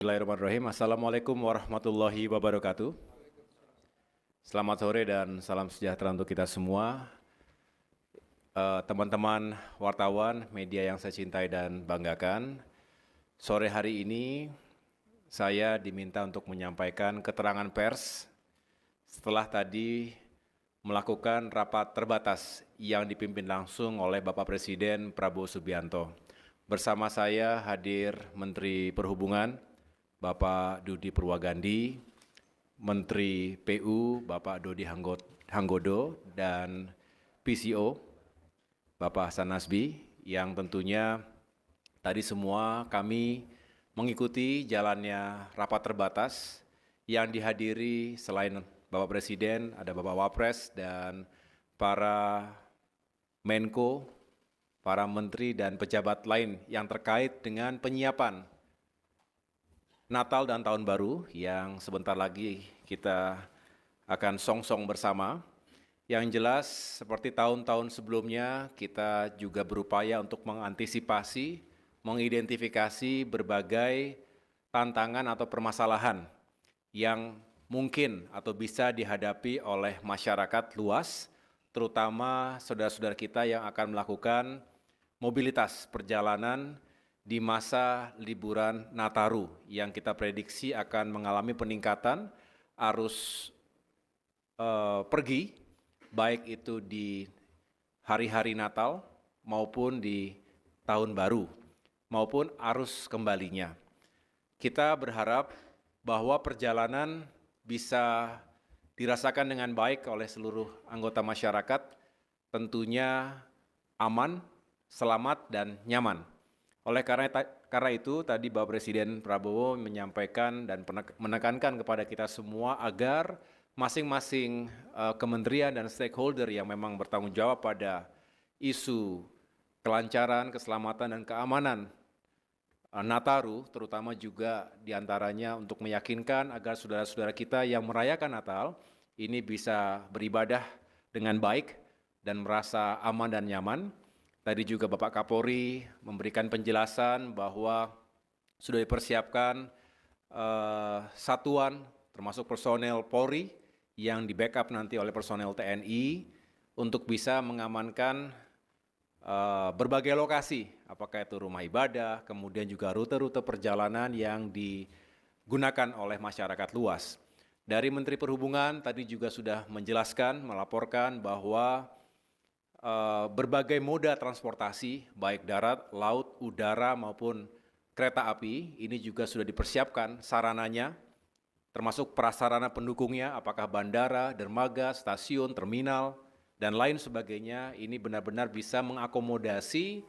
Bismillahirrahmanirrahim. Assalamualaikum warahmatullahi wabarakatuh. Selamat sore dan salam sejahtera untuk kita semua. Teman-teman wartawan, media yang saya cintai dan banggakan. Sore hari ini saya diminta untuk menyampaikan keterangan pers setelah tadi melakukan rapat terbatas yang dipimpin langsung oleh Bapak Presiden Prabowo Subianto. Bersama saya hadir Menteri Perhubungan, Bapak Dudi Purwagandi, Menteri PU Bapak Dodi Hanggodo, dan PCO Bapak Hasan Nasbi, yang tentunya tadi semua kami mengikuti jalannya rapat terbatas yang dihadiri selain Bapak Presiden, ada Bapak Wapres dan para Menko, para menteri dan pejabat lain yang terkait dengan penyiapan Natal dan Tahun Baru yang sebentar lagi kita akan song-song bersama. Yang jelas seperti tahun-tahun sebelumnya kita juga berupaya untuk mengantisipasi, mengidentifikasi berbagai tantangan atau permasalahan yang mungkin atau bisa dihadapi oleh masyarakat luas, terutama saudara-saudara kita yang akan melakukan mobilitas perjalanan di masa liburan Nataru yang kita prediksi akan mengalami peningkatan arus pergi, baik itu di hari-hari Natal maupun di Tahun Baru, maupun arus kembalinya. Kita berharap bahwa perjalanan bisa dirasakan dengan baik oleh seluruh anggota masyarakat, tentunya aman, selamat, dan nyaman. Oleh karena itu, tadi Bapak Presiden Prabowo menyampaikan dan menekankan kepada kita semua agar masing-masing kementerian dan stakeholder yang memang bertanggung jawab pada isu kelancaran, keselamatan, dan keamanan Nataru, terutama juga diantaranya untuk meyakinkan agar saudara-saudara kita yang merayakan Natal ini bisa beribadah dengan baik dan merasa aman dan nyaman. Tadi juga Bapak Kapolri memberikan penjelasan bahwa sudah dipersiapkan satuan termasuk personel Polri yang di-backup nanti oleh personel TNI untuk bisa mengamankan berbagai lokasi, apakah itu rumah ibadah, kemudian juga rute-rute perjalanan yang digunakan oleh masyarakat luas. Dari Menteri Perhubungan tadi juga sudah menjelaskan, melaporkan bahwa berbagai moda transportasi, baik darat, laut, udara, maupun kereta api, ini juga sudah dipersiapkan sarananya, termasuk prasarana pendukungnya, apakah bandara, dermaga, stasiun, terminal, dan lain sebagainya, ini benar-benar bisa mengakomodasi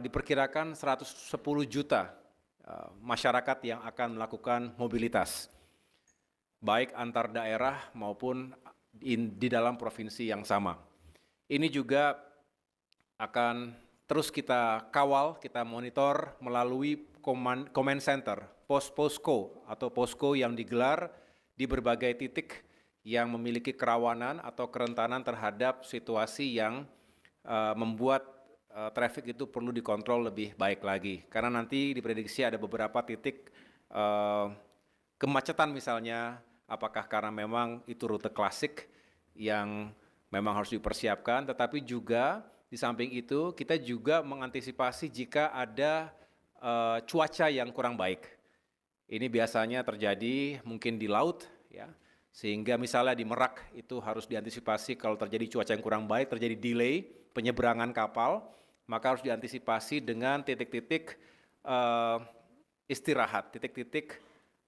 diperkirakan 110 juta masyarakat yang akan melakukan mobilitas, baik antar daerah maupun di dalam provinsi yang sama. Ini juga akan terus kita kawal, kita monitor melalui command center, posko atau posko yang digelar di berbagai titik yang memiliki kerawanan atau kerentanan terhadap situasi yang membuat traffic itu perlu dikontrol lebih baik lagi. Karena nanti diprediksi ada beberapa titik kemacetan misalnya, apakah karena memang itu rute klasik yang memang harus dipersiapkan, tetapi juga di samping itu kita juga mengantisipasi jika ada cuaca yang kurang baik. Ini biasanya terjadi mungkin di laut, ya, sehingga misalnya di Merak itu harus diantisipasi kalau terjadi cuaca yang kurang baik, terjadi delay penyeberangan kapal, maka harus diantisipasi dengan titik-titik istirahat, titik-titik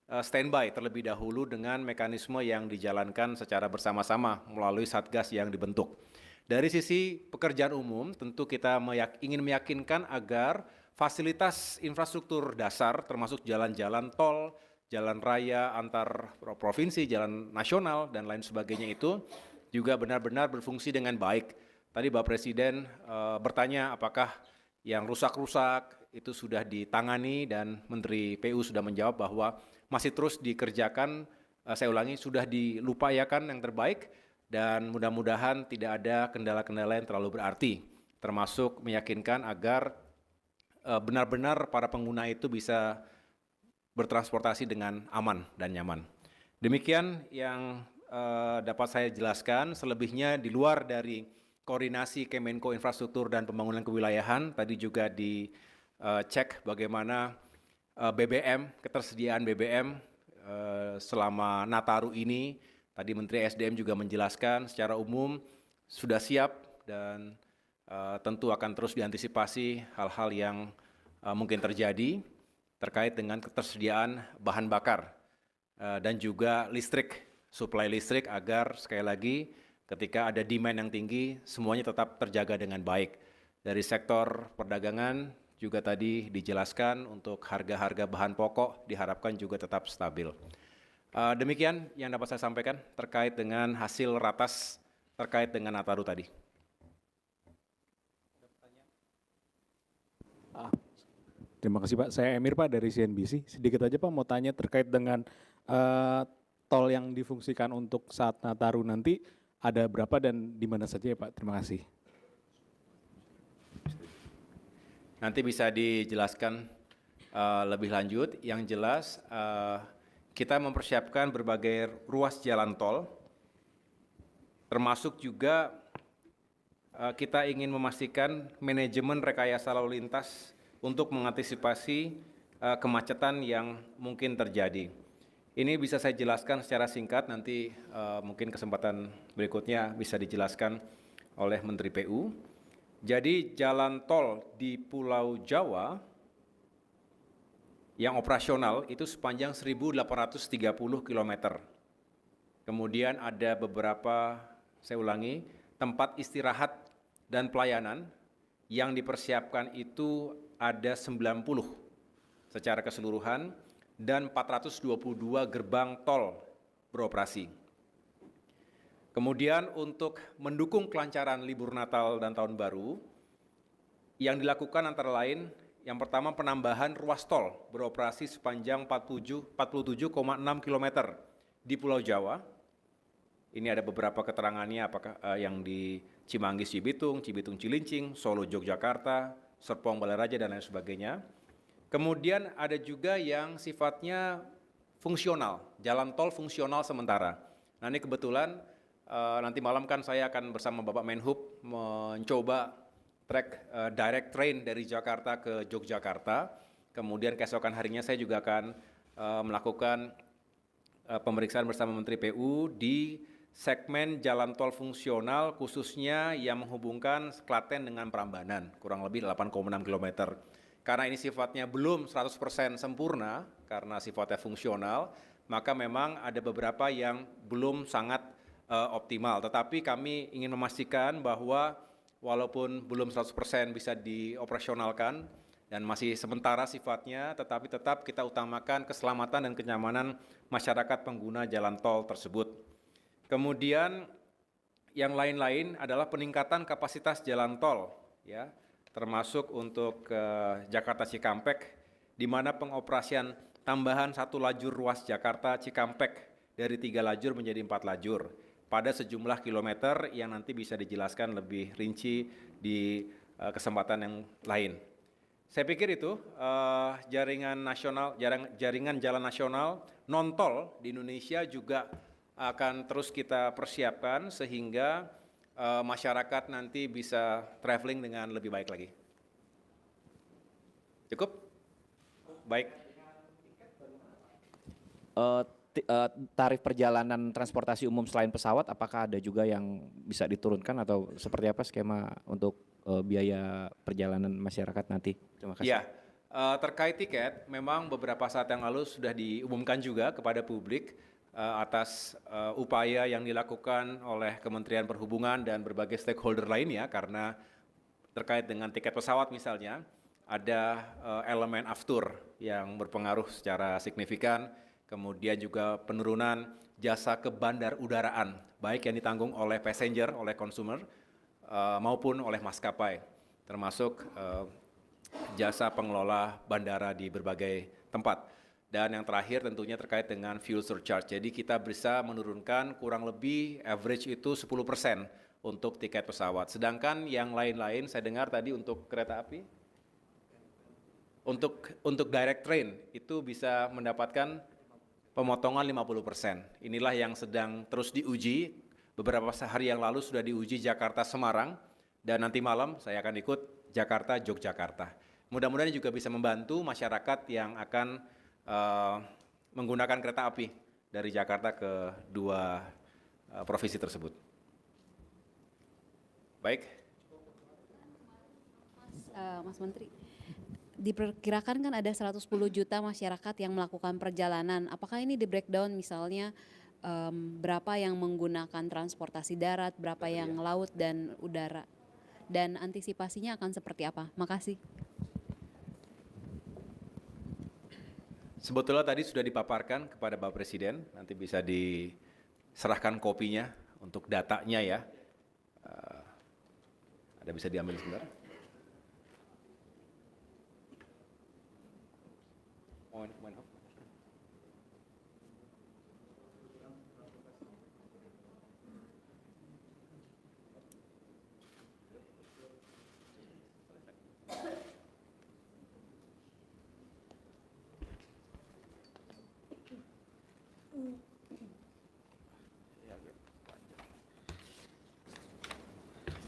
standby terlebih dahulu dengan mekanisme yang dijalankan secara bersama-sama melalui satgas yang dibentuk. Dari sisi pekerjaan umum, tentu kita ingin meyakinkan agar fasilitas infrastruktur dasar termasuk jalan-jalan tol, jalan raya antar provinsi, jalan nasional, dan lain sebagainya itu juga benar-benar berfungsi dengan baik. Tadi Bapak Presiden bertanya apakah yang rusak-rusak itu sudah ditangani, dan Menteri PU sudah menjawab bahwa masih terus dikerjakan, saya ulangi, sudah dilupayakan yang terbaik, dan mudah-mudahan tidak ada kendala-kendala yang terlalu berarti, termasuk meyakinkan agar benar-benar para pengguna itu bisa bertransportasi dengan aman dan nyaman. Demikian yang dapat saya jelaskan. Selebihnya di luar dari koordinasi Kemenko Infrastruktur dan Pembangunan Kewilayahan, tadi juga dicek bagaimana BBM, ketersediaan BBM selama Nataru ini. Tadi Menteri SDM juga menjelaskan secara umum sudah siap dan tentu akan terus diantisipasi hal-hal yang mungkin terjadi terkait dengan ketersediaan bahan bakar dan juga listrik, suplai listrik agar sekali lagi ketika ada demand yang tinggi semuanya tetap terjaga dengan baik. Dari sektor perdagangan juga tadi dijelaskan untuk harga-harga bahan pokok diharapkan juga tetap stabil. Demikian yang dapat saya sampaikan terkait dengan hasil ratas terkait dengan Nataru tadi. Terima kasih Pak. Saya Emir Pak dari CNBC. Sedikit aja Pak mau tanya terkait dengan tol yang difungsikan untuk saat Nataru nanti ada berapa dan di mana saja ya Pak? Terima kasih. Nanti bisa dijelaskan lebih lanjut. Yang jelas kita mempersiapkan berbagai ruas jalan tol, termasuk juga kita ingin memastikan manajemen rekayasa lalu lintas untuk mengantisipasi kemacetan yang mungkin terjadi. Ini bisa saya jelaskan secara singkat, nanti mungkin kesempatan berikutnya bisa dijelaskan oleh Menteri PU. Jadi jalan tol di Pulau Jawa yang operasional itu sepanjang 1.830 km. Kemudian ada beberapa, saya ulangi, tempat istirahat dan pelayanan yang dipersiapkan itu ada 90 secara keseluruhan dan 422 gerbang tol beroperasi. Kemudian untuk mendukung kelancaran libur Natal dan Tahun Baru, yang dilakukan antara lain yang pertama penambahan ruas tol beroperasi sepanjang 47,6 km di Pulau Jawa. Ini ada beberapa keterangannya apakah yang di Cimanggis Cibitung, Cibitung Cilincing, Solo Yogyakarta, Serpong Balaraja dan lain sebagainya. Kemudian ada juga yang sifatnya fungsional, jalan tol fungsional sementara. Nah ini kebetulan nanti malam kan saya akan bersama Bapak Menhub mencoba trek direct train dari Jakarta ke Yogyakarta. Kemudian keesokan harinya saya juga akan melakukan pemeriksaan bersama Menteri PU di segmen jalan tol fungsional khususnya yang menghubungkan Klaten dengan Prambanan, kurang lebih 8,6 km. Karena ini sifatnya belum 100% sempurna, karena sifatnya fungsional, maka memang ada beberapa yang belum sangat optimal. Tetapi kami ingin memastikan bahwa walaupun belum 100% bisa dioperasionalkan dan masih sementara sifatnya, tetapi tetap kita utamakan keselamatan dan kenyamanan masyarakat pengguna jalan tol tersebut. Kemudian yang lain-lain adalah peningkatan kapasitas jalan tol, ya, termasuk untuk Jakarta Cikampek, di mana pengoperasian tambahan 1 lajur ruas Jakarta Cikampek dari 3 lajur menjadi 4 lajur pada sejumlah kilometer yang nanti bisa dijelaskan lebih rinci di kesempatan yang lain. Saya pikir itu jaringan jalan nasional non-tol di Indonesia juga akan terus kita persiapkan sehingga masyarakat nanti bisa traveling dengan lebih baik lagi. Cukup? Baik. Tarif perjalanan transportasi umum selain pesawat, apakah ada juga yang bisa diturunkan atau seperti apa skema untuk biaya perjalanan masyarakat nanti? Terima kasih. Ya, terkait tiket, memang beberapa saat yang lalu sudah diumumkan juga kepada publik atas upaya yang dilakukan oleh Kementerian Perhubungan dan berbagai stakeholder lainnya, karena terkait dengan tiket pesawat misalnya, ada elemen aftur yang berpengaruh secara signifikan, kemudian juga penurunan jasa ke bandar udaraan, baik yang ditanggung oleh passenger, oleh consumer, maupun oleh maskapai, termasuk jasa pengelola bandara di berbagai tempat. Dan yang terakhir tentunya terkait dengan fuel surcharge. Jadi kita bisa menurunkan kurang lebih average itu 10% untuk tiket pesawat. Sedangkan yang lain-lain saya dengar tadi untuk kereta api Untuk direct train itu bisa mendapatkan pemotongan 50%. Inilah yang sedang terus diuji. Beberapa hari yang lalu sudah diuji Jakarta Semarang dan nanti malam saya akan ikut Jakarta Yogyakarta. Mudah-mudahan juga bisa membantu masyarakat yang akan menggunakan kereta api dari Jakarta ke dua provinsi tersebut. Baik. Mas Menteri, diperkirakan kan ada 110 juta masyarakat yang melakukan perjalanan. Apakah ini di breakdown misalnya berapa yang menggunakan transportasi darat, berapa yang laut dan udara? Dan antisipasinya akan seperti apa? Makasih. Sebetulnya tadi sudah dipaparkan kepada Bapak Presiden, nanti bisa diserahkan kopinya untuk datanya ya. Ada bisa diambil sebentar.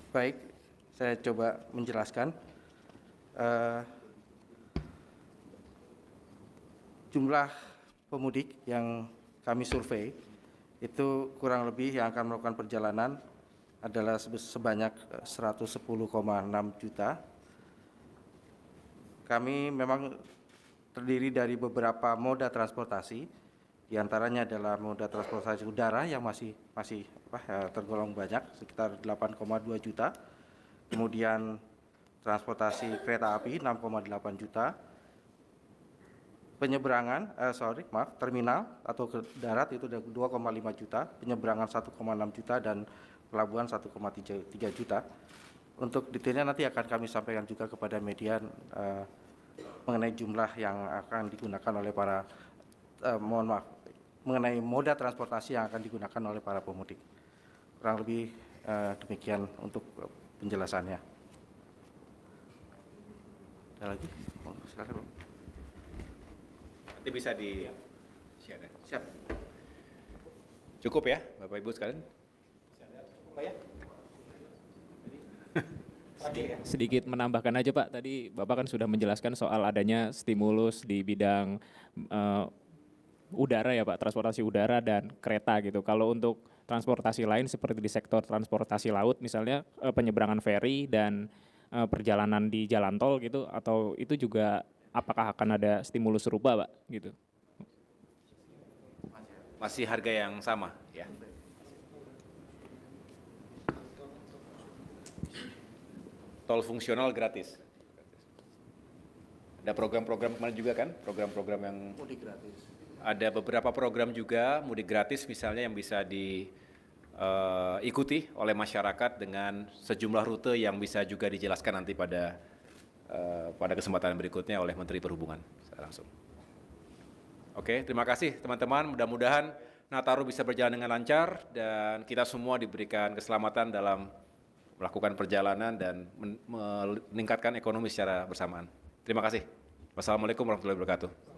Baik, saya coba menjelaskan. Jumlah pemudik yang kami survei itu kurang lebih yang akan melakukan perjalanan adalah sebanyak 110,6 juta. Kami memang terdiri dari beberapa moda transportasi, diantaranya adalah moda transportasi udara yang masih tergolong banyak, sekitar 8,2 juta. Kemudian transportasi kereta api 6,8 juta. Penyeberangan, terminal atau ke darat itu 2,5 juta, penyeberangan 1,6 juta dan pelabuhan 1,3 juta. Untuk detailnya nanti akan kami sampaikan juga kepada media mengenai jumlah yang akan digunakan oleh para mengenai moda transportasi yang akan digunakan oleh para pemudik. Kurang lebih demikian untuk penjelasannya. Ada lagi? Silakan, Pak. Nanti bisa di-share. Siap. Cukup ya, Bapak Ibu sekalian? Sedikit menambahkan aja Pak, tadi Bapak kan sudah menjelaskan soal adanya stimulus di bidang udara ya Pak, transportasi udara dan kereta gitu. Kalau untuk transportasi lain seperti di sektor transportasi laut misalnya penyeberangan feri dan perjalanan di jalan tol gitu, atau itu juga apakah akan ada stimulus serupa Pak gitu? Masih harga yang sama ya. Tol fungsional gratis. Ada program-program kemarin juga kan, program-program yang Mudik gratis. ada beberapa program juga mudik gratis misalnya yang bisa diikuti oleh masyarakat dengan sejumlah rute yang bisa juga dijelaskan nanti pada kesempatan berikutnya oleh Menteri Perhubungan secara langsung. Oke, terima kasih teman-teman. Mudah-mudahan Nataru bisa berjalan dengan lancar dan kita semua diberikan keselamatan dalam melakukan perjalanan dan meningkatkan ekonomi secara bersamaan. Terima kasih. Wassalamualaikum warahmatullahi wabarakatuh.